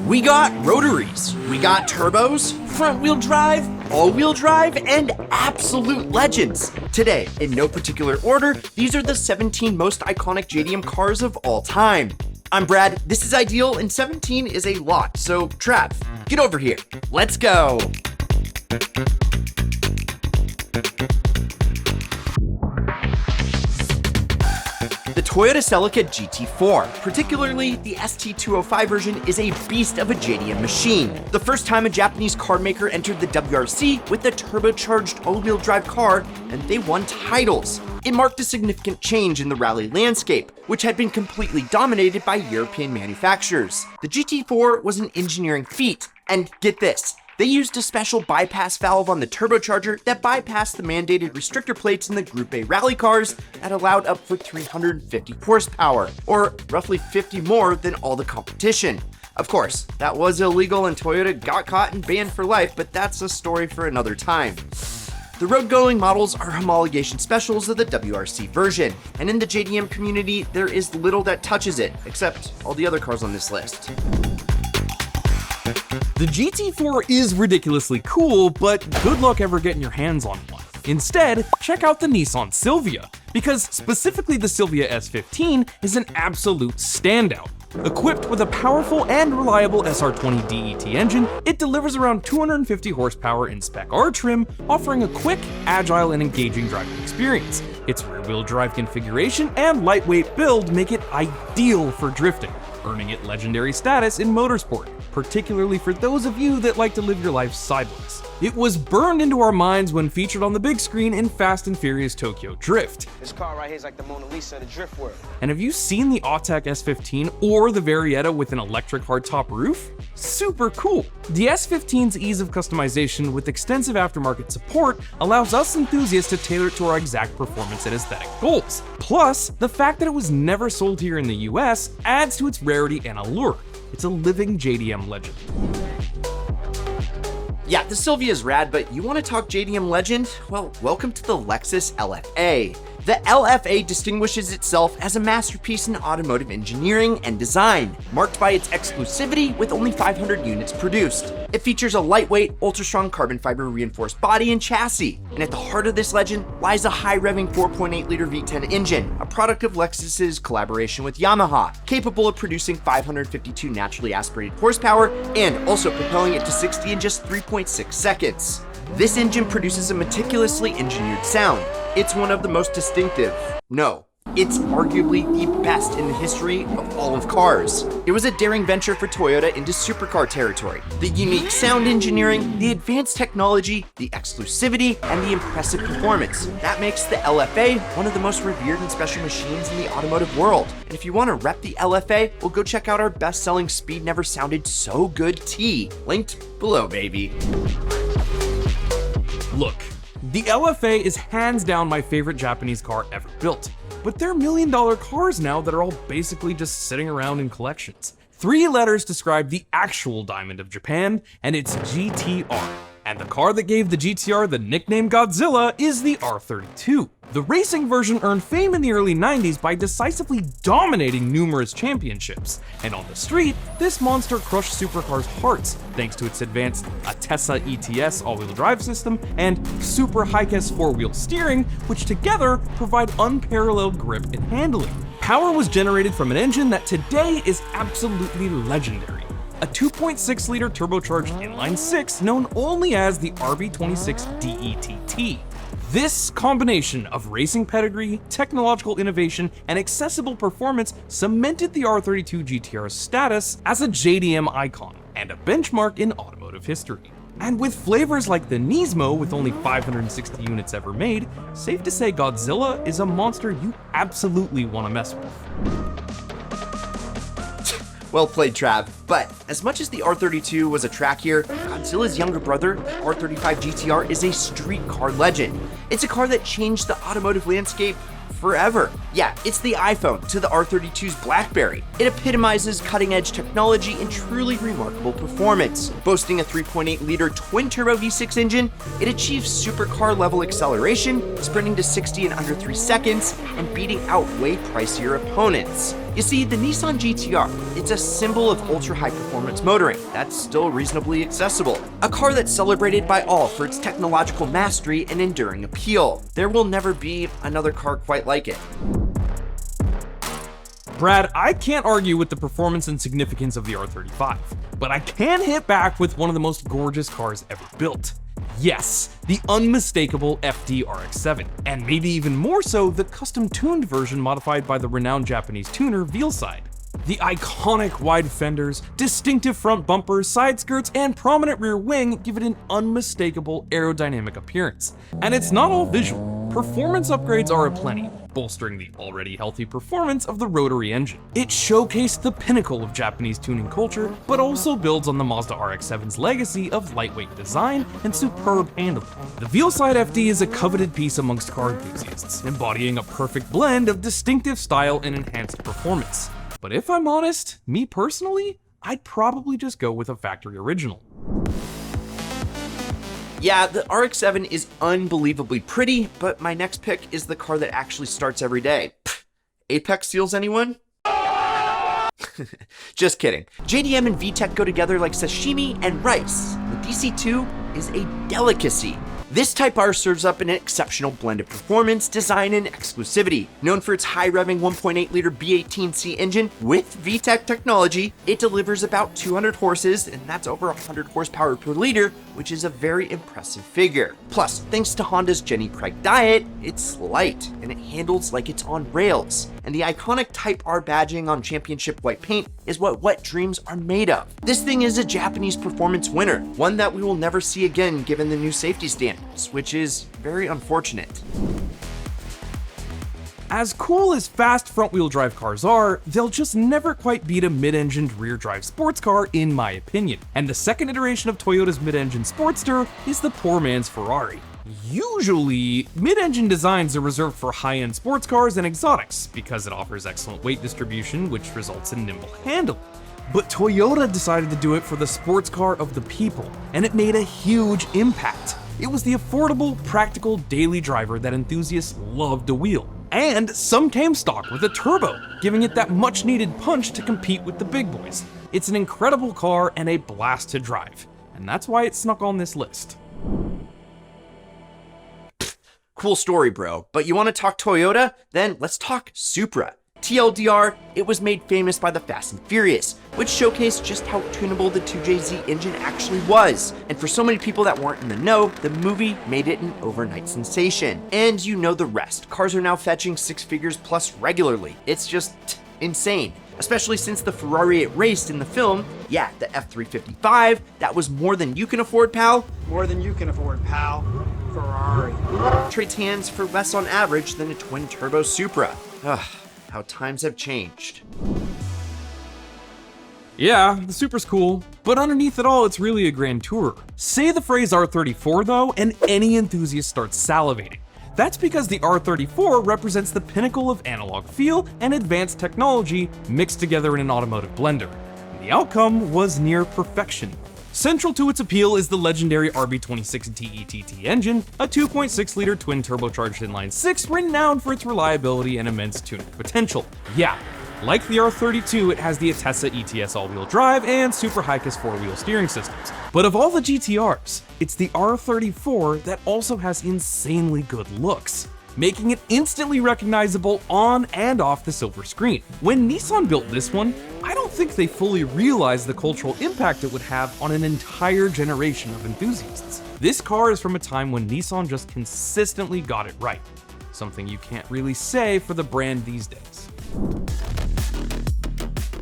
We got rotaries, we got turbos, front-wheel drive, all-wheel drive, and absolute legends. Today, in no particular order, these are the 17 most iconic JDM cars of all time. I'm Brad, this is Ideal, and 17 is a lot, so Trav, get over here. Let's go. The Toyota Celica GT4, particularly the ST205 version, is a beast of a JDM machine. The first time a Japanese car maker entered the WRC with a turbocharged all-wheel drive car, and they won titles. It marked a significant change in the rally landscape, which had been completely dominated by European manufacturers. The GT4 was an engineering feat, and get this, they used a special bypass valve on the turbocharger that bypassed the mandated restrictor plates in the Group A rally cars that allowed up for 350 horsepower, or roughly 50 more than all the competition. Of course, that was illegal and Toyota got caught and banned for life, but that's a story for another time. The road-going models are homologation specials of the WRC version, and in the JDM community, there is little that touches it, except all the other cars on this list. The GT4 is ridiculously cool, but good luck ever getting your hands on one. Instead, check out the Nissan Sylvia, because specifically the Sylvia S15 is an absolute standout. Equipped with a powerful and reliable SR20 DET engine, it delivers around 250 horsepower in Spec R trim, offering a quick, agile, and engaging driving experience. Its rear-wheel drive configuration and lightweight build make it ideal for drifting, earning it legendary status in motorsport, particularly for those of you that like to live your life sideways. It was burned into our minds when featured on the big screen in Fast and Furious Tokyo Drift. This car right here is like the Mona Lisa of the drift world. And have you seen the Autech S15 or the Varietta with an electric hardtop roof? Super cool! The S15's ease of customization with extensive aftermarket support allows us enthusiasts to tailor it to our exact performance and aesthetic goals. Plus, the fact that it was never sold here in the US adds to its rarity and allure. It's a living JDM legend. Yeah, the Sylvia is rad, but you want to talk JDM legend? Well, welcome to the Lexus LFA. The LFA distinguishes itself as a masterpiece in automotive engineering and design, marked by its exclusivity with only 500 units produced. It features a lightweight, ultra-strong carbon fiber reinforced body and chassis, and at the heart of this legend lies a high-revving 4.8-liter V10 engine, a product of Lexus's collaboration with Yamaha, capable of producing 552 naturally aspirated horsepower and also propelling it to 60 in just 3.6 seconds. This engine produces a meticulously engineered sound. It's one of the most distinctive. No, it's arguably the best in the history of all of cars. It was a daring venture for Toyota into supercar territory. The unique sound engineering, the advanced technology, the exclusivity, and the impressive performance. That makes the LFA one of the most revered and special machines in the automotive world. And if you want to rep the LFA, well, go check out our best-selling Speed Never Sounded So Good tee. Linked below, baby. Look, the LFA is hands down my favorite Japanese car ever built, but they're $1 million cars now that are all basically just sitting around in collections. 3 letters describe the actual diamond of Japan, and it's GTR. And the car that gave the GTR the nickname Godzilla is the R32. The racing version earned fame in the early 90s by decisively dominating numerous championships, and on the street, this monster crushed supercars' hearts thanks to its advanced Atessa ETS all-wheel drive system and Super High-Kes 4-wheel steering, which together provide unparalleled grip and handling. Power was generated from an engine that today is absolutely legendary. A 2.6-liter turbocharged inline-6 known only as the RB26 DETT. This combination of racing pedigree, technological innovation, and accessible performance cemented the R32 GTR's status as a JDM icon and a benchmark in automotive history. And with flavors like the Nismo with only 560 units ever made, safe to say Godzilla is a monster you absolutely want to mess with. Well played, Trav. But as much as the R32 was a track year, Godzilla's younger brother, the R35 GTR, is a street car legend. It's a car that changed the automotive landscape forever. Yeah, it's the iPhone to the R32's BlackBerry. It epitomizes cutting-edge technology and truly remarkable performance. Boasting a 3.8-liter twin-turbo V6 engine, it achieves supercar-level acceleration, sprinting to 60 in under 3 seconds, and beating out way pricier opponents. You see, the Nissan GTR, it's a symbol of ultra-high performance motoring that's still reasonably accessible. A car that's celebrated by all for its technological mastery and enduring appeal. There will never be another car quite like it. Brad, I can't argue with the performance and significance of the R35, but I can hit back with one of the most gorgeous cars ever built. Yes, the unmistakable FD RX-7, and maybe even more so the custom-tuned version modified by the renowned Japanese tuner Veilside. The iconic wide fenders, distinctive front bumpers, side skirts, and prominent rear wing give it an unmistakable aerodynamic appearance. And it's not all visual. Performance upgrades are aplenty, bolstering the already healthy performance of the rotary engine. It showcased the pinnacle of Japanese tuning culture, but also builds on the Mazda RX-7's legacy of lightweight design and superb handling. The Veilside FD is a coveted piece amongst car enthusiasts, embodying a perfect blend of distinctive style and enhanced performance. But if I'm honest, me personally, I'd probably just go with a factory original. Yeah, the RX-7 is unbelievably pretty, but my next pick is the car that actually starts every day. Apex seals, anyone? Just kidding. JDM and VTEC go together like sashimi and rice. The DC2 is a delicacy. This Type R serves up an exceptional blend of performance, design, and exclusivity. Known for its high-revving 1.8-liter B18C engine with VTEC technology, it delivers about 200 horses, and that's over 100 horsepower per liter, which is a very impressive figure. Plus, thanks to Honda's Jenny Craig diet, it's light, and it handles like it's on rails. And the iconic Type R badging on championship white paint is what wet dreams are made of. This thing is a Japanese performance winner, one that we will never see again given the new safety standards, which is very unfortunate. As cool as fast front-wheel drive cars are, they'll just never quite beat a mid-engined rear-drive sports car in my opinion. And the second iteration of Toyota's mid-engine Sportster is the poor man's Ferrari. Usually, mid-engine designs are reserved for high-end sports cars and exotics because it offers excellent weight distribution, which results in nimble handling. But Toyota decided to do it for the sports car of the people, and it made a huge impact. It was the affordable, practical daily driver that enthusiasts loved to wheel. And some came stock with a turbo, giving it that much-needed punch to compete with the big boys. It's an incredible car and a blast to drive, and that's why it snuck on this list. Cool story, bro. But you want to talk Toyota? Then let's talk Supra. TLDR, it was made famous by the Fast and Furious, which showcased just how tunable the 2JZ engine actually was. And for so many people that weren't in the know, the movie made it an overnight sensation. And you know the rest. Cars are now fetching 6 figures plus regularly. It's just insane. Especially since the Ferrari it raced in the film, yeah, the F355, that was more than you can afford, pal. More than you can afford, pal. Ferrari. Trades hands for less on average than a twin-turbo Supra. Ugh, how times have changed. Yeah, the Supra's cool, but underneath it all, it's really a grand tourer. Say the phrase R34 though, and any enthusiast starts salivating. That's because the R34 represents the pinnacle of analog feel and advanced technology mixed together in an automotive blender. And the outcome was near perfection. Central to its appeal is the legendary RB26 DETT engine, a 2.6-liter twin turbocharged inline 6 renowned for its reliability and immense tuning potential. Yeah, like the R32, it has the Atessa ETS all-wheel drive and Super Hikes 4-wheel steering systems. But of all the GTRs, it's the R34 that also has insanely good looks, making it instantly recognizable on and off the silver screen. When Nissan built this one, I don't think they fully realized the cultural impact it would have on an entire generation of enthusiasts. This car is from a time when Nissan just consistently got it right, something you can't really say for the brand these days.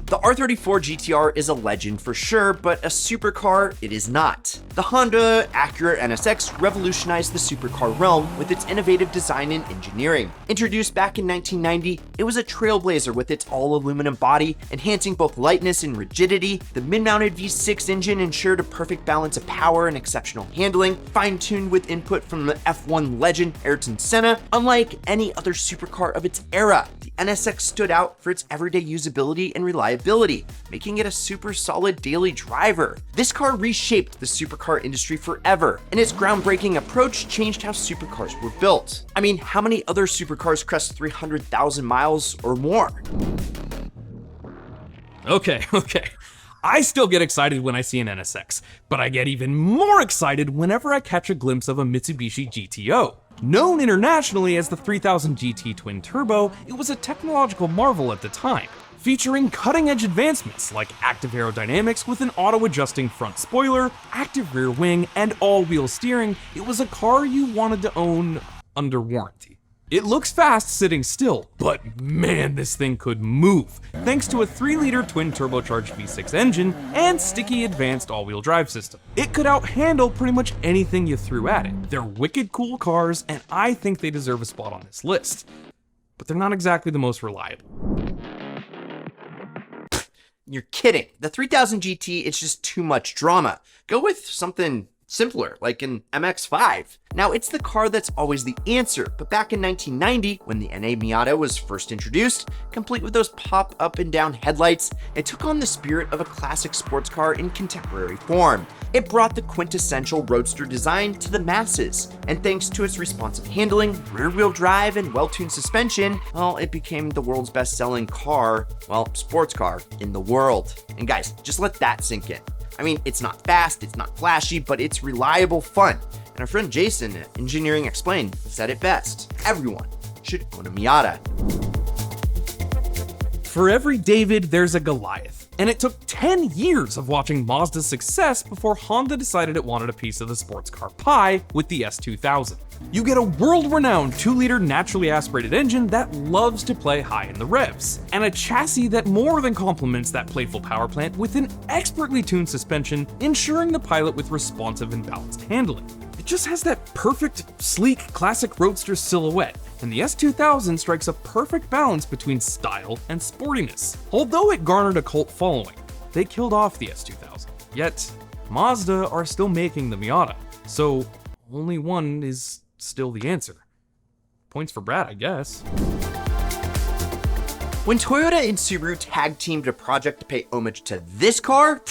The R34 GTR is a legend for sure, but a supercar it is not. The Honda Acura NSX revolutionized the supercar realm with its innovative design and engineering. Introduced back in 1990, it was a trailblazer with its all-aluminum body, enhancing both lightness and rigidity. The mid-mounted V6 engine ensured a perfect balance of power and exceptional handling, fine-tuned with input from the F1 legend Ayrton Senna. Unlike any other supercar of its era, the NSX stood out for its everyday usability and reliability, making it a super solid daily driver. This car reshaped the supercar industry forever, and its groundbreaking approach changed how supercars were built. I mean, how many other supercars crest 300,000 miles or more? Okay. I still get excited when I see an NSX, but I get even more excited whenever I catch a glimpse of a Mitsubishi GTO. Known internationally as the 3000 GT twin turbo, it was a technological marvel at the time, featuring cutting-edge advancements like active aerodynamics with an auto-adjusting front spoiler, active rear wing, and all-wheel steering. It was a car you wanted to own under warranty. It looks fast sitting still, but man, this thing could move, thanks to a 3-liter twin turbocharged V6 engine and sticky advanced all-wheel drive system. It could outhandle pretty much anything you threw at it. They're wicked cool cars, and I think they deserve a spot on this list. But they're not exactly the most reliable. You're kidding. The 3000 GT, it's just too much drama. Go with something simpler, like an MX-5. Now, it's the car that's always the answer, but back in 1990, when the NA Miata was first introduced, complete with those pop up and down headlights, it took on the spirit of a classic sports car in contemporary form. It brought the quintessential roadster design to the masses, and thanks to its responsive handling, rear-wheel drive, and well-tuned suspension, well, it became the world's best-selling car, well, sports car in the world. And guys, just let that sink in. I mean, it's not fast, it's not flashy, but it's reliable fun. And our friend Jason at Engineering Explained said it best. Everyone should own a Miata. For every David, there's a Goliath. And it took 10 years of watching Mazda's success before Honda decided it wanted a piece of the sports car pie with the S2000. You get a world-renowned 2-liter naturally aspirated engine that loves to play high in the revs, and a chassis that more than complements that playful power plant with an expertly tuned suspension, ensuring the pilot with responsive and balanced handling. It just has that perfect, sleek, classic roadster silhouette, and the S2000 strikes a perfect balance between style and sportiness. Although it garnered a cult following, they killed off the S2000. Yet, Mazda are still making the Miata, so only one is still the answer. Points for Brad, I guess. When Toyota and Subaru tag teamed a project to pay homage to this car,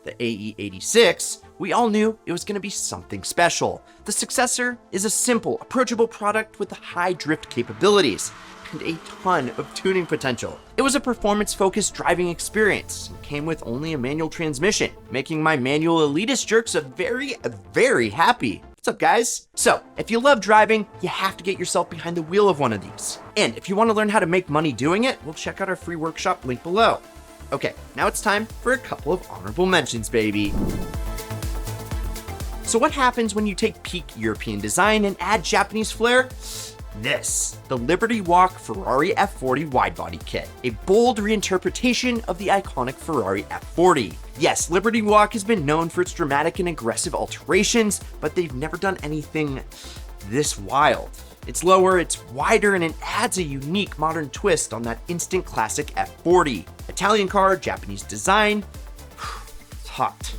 the AE86, we all knew it was going to be something special. The successor is a simple, approachable product with high drift capabilities and a ton of tuning potential. It was a performance-focused driving experience and came with only a manual transmission, making my manual elitist jerks very happy. What's up, guys? So, if you love driving, you have to get yourself behind the wheel of one of these. And if you want to learn how to make money doing it, well, check out our free workshop link below. Okay, now it's time for a couple of honorable mentions, baby. So what happens when you take peak European design and add Japanese flair? This, the Liberty Walk Ferrari F40 widebody kit, a bold reinterpretation of the iconic Ferrari F40. Yes, Liberty Walk has been known for its dramatic and aggressive alterations, but they've never done anything this wild. It's lower, it's wider, and it adds a unique modern twist on that instant classic F40. Italian car, Japanese design, it's hot.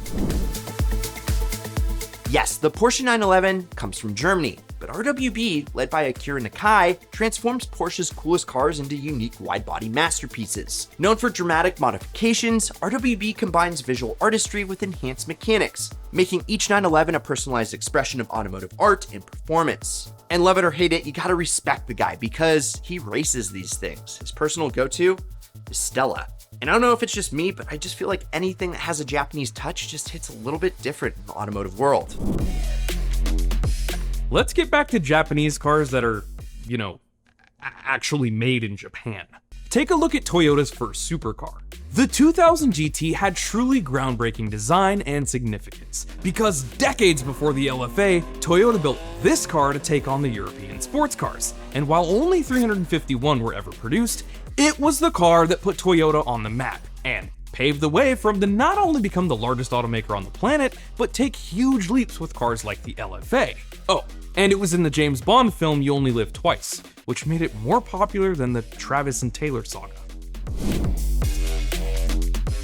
Yes, the Porsche 911 comes from Germany, but RWB, led by Acura Nakai, transforms Porsche's coolest cars into unique wide-body masterpieces. Known for dramatic modifications, RWB combines visual artistry with enhanced mechanics, making each 911 a personalized expression of automotive art and performance. And love it or hate it, you gotta respect the guy because he races these things. His personal go-to is Stella. And I don't know if it's just me, but I just feel like anything that has a Japanese touch just hits a little bit different in the automotive world. Let's get back to Japanese cars that are, actually made in Japan. Take a look at Toyota's first supercar. The 2000 GT had truly groundbreaking design and significance, because decades before the LFA, Toyota built this car to take on the European sports cars. And while only 351 were ever produced, it was the car that put Toyota on the map and paved the way for them to not only become the largest automaker on the planet, but take huge leaps with cars like the LFA. Oh, and it was in the James Bond film You Only Live Twice, which made it more popular than the Travis and Taylor saga.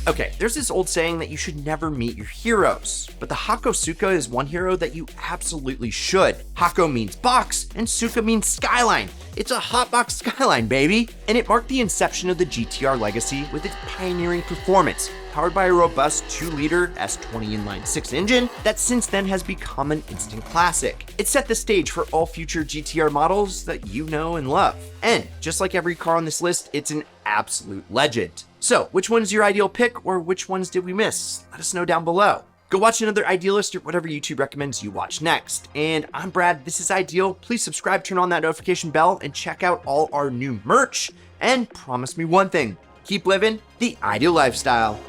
Okay, there's this old saying that you should never meet your heroes, but the Hako Suka is one hero that you absolutely should. Hako means box, and Suka means skyline. It's a hotbox skyline, baby! And it marked the inception of the GTR legacy with its pioneering performance, powered by a robust 2-liter S20 inline-6 engine that since then has become an instant classic. It set the stage for all future GTR models that you know and love. And just like every car on this list, it's an absolute legend. So, which one's your ideal pick, or which ones did we miss? Let us know down below. Go watch another Idealist or whatever YouTube recommends you watch next. And I'm Brad, this is Ideal. Please subscribe, turn on that notification bell, and check out all our new merch. And promise me one thing, keep living the ideal lifestyle.